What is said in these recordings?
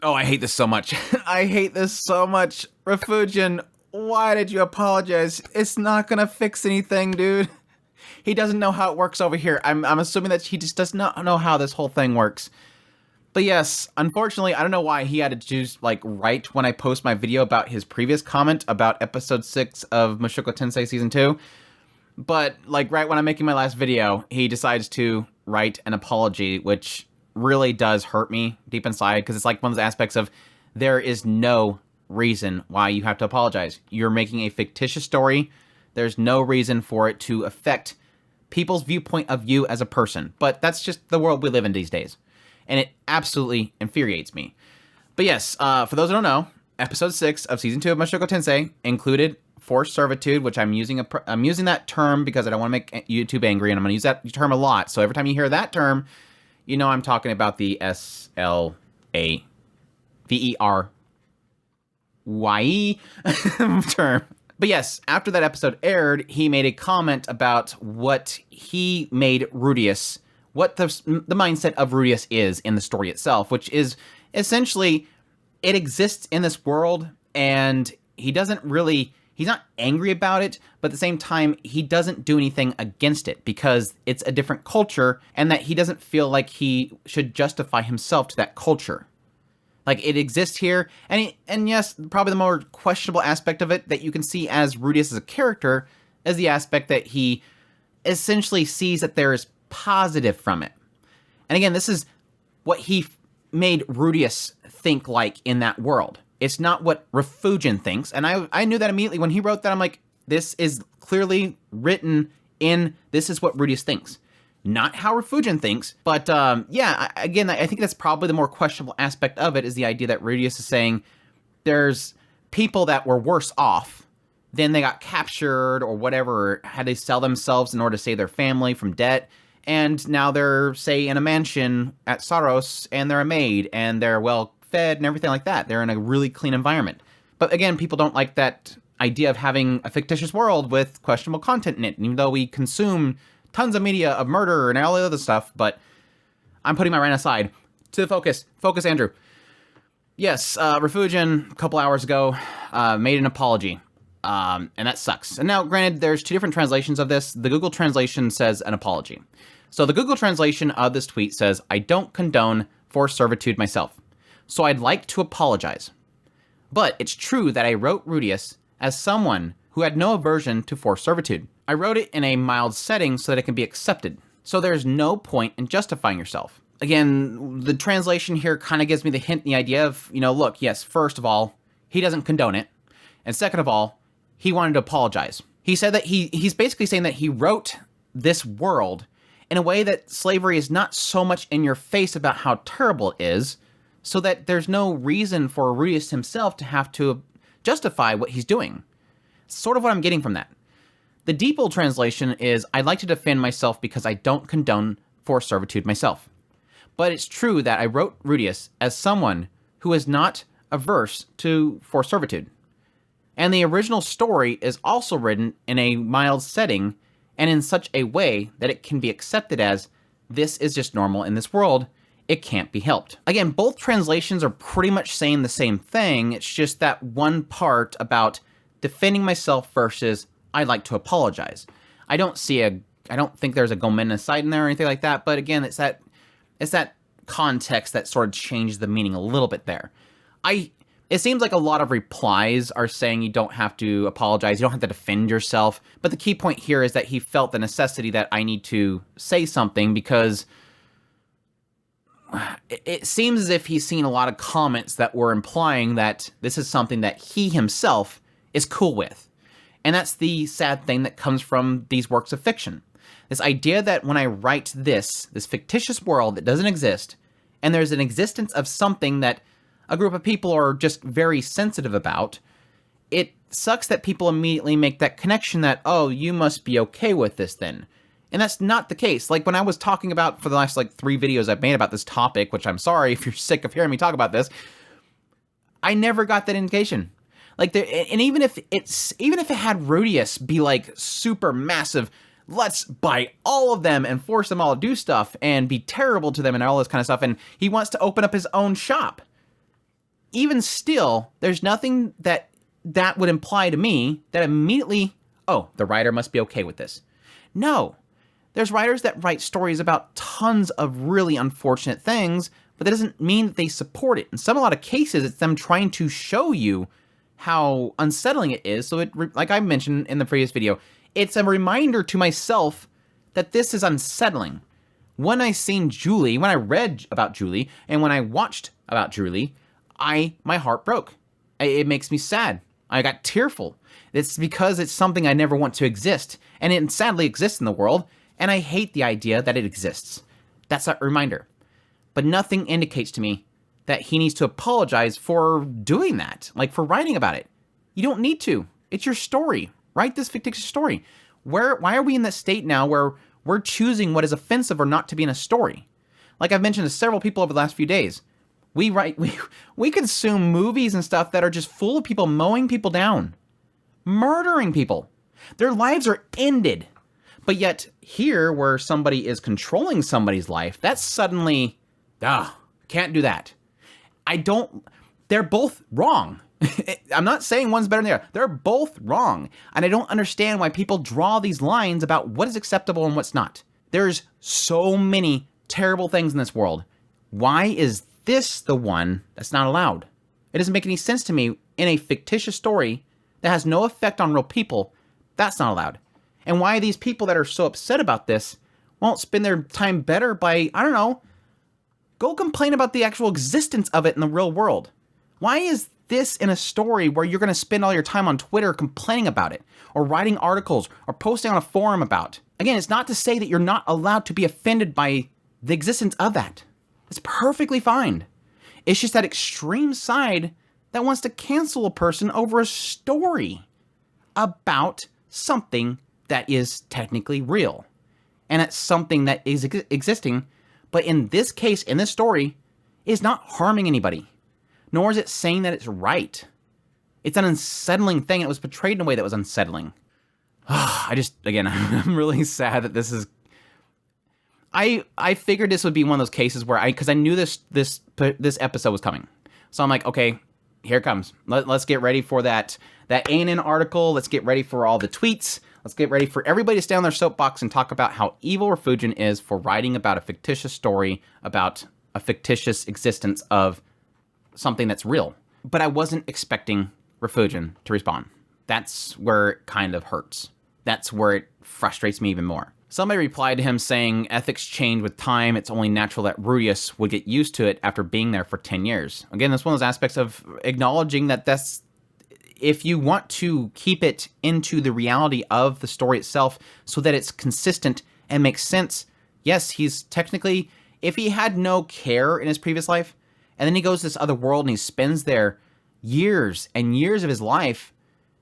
Oh, I hate this so much. I hate this so much. Rifujin, why did you apologize? It's not gonna fix anything, dude. He doesn't know how it works over here. I'm assuming that he just does not know how this whole thing works. But yes, unfortunately, I don't know why he had to choose, like, right when I post my video about his previous comment about episode 6 of Mushoku Tensei Season 2. But, like, right when I'm making my last video, he decides to write an apology, which really does hurt me deep inside, because it's like one of those aspects of there is no reason why you have to apologize. You're making a fictitious story. There's no reason for it to affect people's viewpoint of you as a person. But that's just the world we live in these days. And it absolutely infuriates me. But yes, for those who don't know, episode 6 of season 2 of Mushoku Tensei included forced servitude, which I'm using that term because I don't want to make YouTube angry, and I'm going to use that term a lot. So every time you hear that term, you know I'm talking about the SLAVERYE term. But yes, after that episode aired, he made a comment about what he made Rudius, what the mindset of Rudius is in the story itself, which is essentially it exists in this world, and he's not angry about it, but at the same time, he doesn't do anything against it because it's a different culture, and that he doesn't feel like he should justify himself to that culture. Like, it exists here, and yes, probably the more questionable aspect of it that you can see as Rudius as a character is the aspect that he essentially sees that there is positive from it. And again, this is what he made Rudius think like in that world. It's not what Rifujin thinks, and I knew that immediately when he wrote that. I'm like, this is clearly written in, this is what Rudius thinks. Not how Rifujin thinks, but yeah, again, I think that's probably the more questionable aspect of it, is the idea that Rudius is saying there's people that were worse off, then they got captured or whatever, had to sell themselves in order to save their family from debt, and now they're, say, in a mansion at Saros, and they're a maid, and they're well fed and everything like that. They're in a really clean environment. But again, people don't like that idea of having a fictitious world with questionable content in it, even though we consume tons of media of murder and all the other stuff. But I'm putting my rant aside. To the focus. Focus, Andrew. Yes, Rifujin, a couple hours ago, made an apology. And that sucks. And now, granted, there's two different translations of this. The Google translation says an apology. So the Google translation of this tweet says, "I don't condone forced servitude myself, so I'd like to apologize. But it's true that I wrote Rudius as someone who had no aversion to forced servitude. I wrote it in a mild setting so that it can be accepted. So there's no point in justifying yourself." Again, the translation here kind of gives me the hint, the idea of, look, yes, first of all, he doesn't condone it. And second of all, he wanted to apologize. He said that he's basically saying that he wrote this world in a way that slavery is not so much in your face about how terrible it is, so that there's no reason for Rudius himself to have to justify what he's doing. Sort of what I'm getting from that. The DEEPL translation is, "I'd like to defend myself because I don't condone forced servitude myself. But it's true that I wrote Rudius as someone who is not averse to forced servitude. And the original story is also written in a mild setting and in such a way that it can be accepted as, this is just normal in this world. It can't be helped." Again, both translations are pretty much saying the same thing. It's just that one part about defending myself versus I'd like to apologize. I don't think there's a Gomen side in there or anything like that. But again, it's that context that sort of changed the meaning a little bit there. It seems like a lot of replies are saying you don't have to apologize, you don't have to defend yourself. But the key point here is that he felt the necessity that I need to say something because it seems as if he's seen a lot of comments that were implying that this is something that he himself is cool with. And that's the sad thing that comes from these works of fiction. This idea that when I write this fictitious world that doesn't exist, and there's an existence of something that a group of people are just very sensitive about, it sucks that people immediately make that connection that, oh, you must be okay with this then. And that's not the case. Like when I was talking about, for the last 3 videos I've made about this topic, which I'm sorry if you're sick of hearing me talk about this, I never got that indication. And even if it had Rudius be super massive, let's buy all of them and force them all to do stuff and be terrible to them and all this kind of stuff, and he wants to open up his own shop. even still, there's nothing that would imply to me that immediately, oh, the writer must be okay with this. No. There's writers that write stories about tons of really unfortunate things, but that doesn't mean that they support it. In a lot of cases, it's them trying to show you how unsettling it is. So, like I mentioned in the previous video, it's a reminder to myself that this is unsettling. When I seen Julie, when I read about Julie, and when I watched about Julie, my heart broke. It makes me sad. I got tearful. It's because it's something I never want to exist, and it sadly exists in the world, and I hate the idea that it exists. That's a reminder. But nothing indicates to me that he needs to apologize for doing that, like for writing about it. You don't need to. It's your story. Write this fictitious story. Why are we in that state now where we're choosing what is offensive or not to be in a story? Like I've mentioned to several people over the last few days, we consume movies and stuff that are just full of people mowing people down, murdering people. Their lives are ended. But yet here, where somebody is controlling somebody's life, that's suddenly, can't do that. They're both wrong. I'm not saying one's better than the other. They're both wrong. And I don't understand why people draw these lines about what is acceptable and what's not. There's so many terrible things in this world. Why is this the one that's not allowed? It doesn't make any sense to me. In a fictitious story that has no effect on real people, that's not allowed. And why these people that are so upset about this won't spend their time better by, I don't know, go complain about the actual existence of it in the real world. Why is this in a story where you're going to spend all your time on Twitter complaining about it, or writing articles, or posting on a forum about? Again, it's not to say that you're not allowed to be offended by the existence of that. It's perfectly fine. It's just that extreme side that wants to cancel a person over a story about something that is technically real. And it's something that is existing, but in this case, in this story, is not harming anybody. Nor is it saying that it's right. It's an unsettling thing. It was portrayed in a way that was unsettling. Again, I'm really sad that this is... I figured this would be one of those cases where because I knew this episode was coming. So I'm like, okay, here it comes. Let's get ready for that ANN article. Let's get ready for all the tweets. Let's get ready for everybody to stay on their soapbox and talk about how evil Rifujin is for writing about a fictitious story about a fictitious existence of something that's real. But I wasn't expecting Rifujin to respond. That's where it kind of hurts. That's where it frustrates me even more. Somebody replied to him saying, ethics change with time. It's only natural that Rudius would get used to it after being there for 10 years. Again, that's one of those aspects of acknowledging that if you want to keep it into the reality of the story itself so that it's consistent and makes sense, yes, he's technically, if he had no care in his previous life, and then he goes to this other world and he spends there years and years of his life,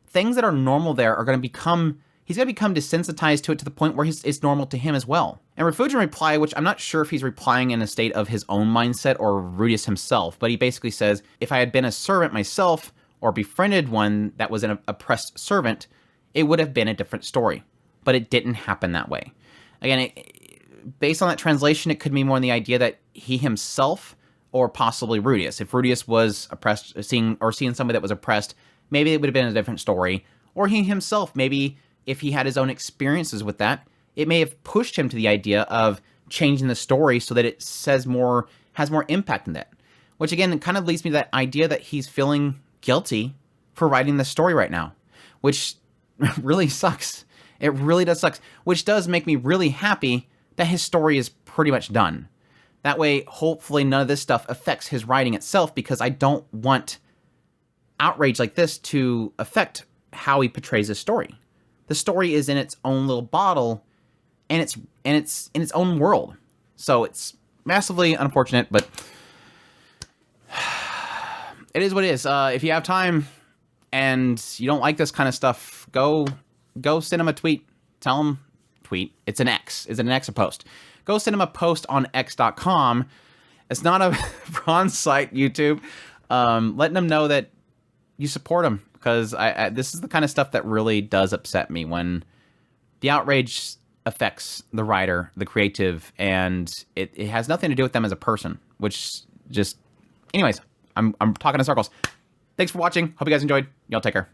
things that are normal there are going to become... He's going to become desensitized to it to the point where it's normal to him as well. And Rifujin replied, which I'm not sure if he's replying in a state of his own mindset or Rudius himself, but he basically says, if I had been a servant myself or befriended one that was an oppressed servant, it would have been a different story. But it didn't happen that way. Again, based on that translation, it could mean more in the idea that he himself or possibly Rudius. If Rudius was oppressed, seeing somebody that was oppressed, maybe it would have been a different story. Or he himself, maybe... if he had his own experiences with that, it may have pushed him to the idea of changing the story so that it has more impact in that. Which again, kind of leads me to that idea that he's feeling guilty for writing the story right now, which really sucks. It really does suck, which does make me really happy that his story is pretty much done. That way, hopefully none of this stuff affects his writing itself, because I don't want outrage like this to affect how he portrays his story. The story is in its own little bottle, and it's in its own world. So it's massively unfortunate, but it is what it is. If you have time and you don't like this kind of stuff, go send him a tweet. Tell him, tweet. It's an X. Is it an X or post? Go send him a post on x.com. It's not a bronze site, YouTube. Letting them know that you support him. Because this is the kind of stuff that really does upset me, when the outrage affects the writer, the creative, and it has nothing to do with them as a person, which just... Anyways, I'm talking in circles. Thanks for watching. Hope you guys enjoyed. Y'all take care.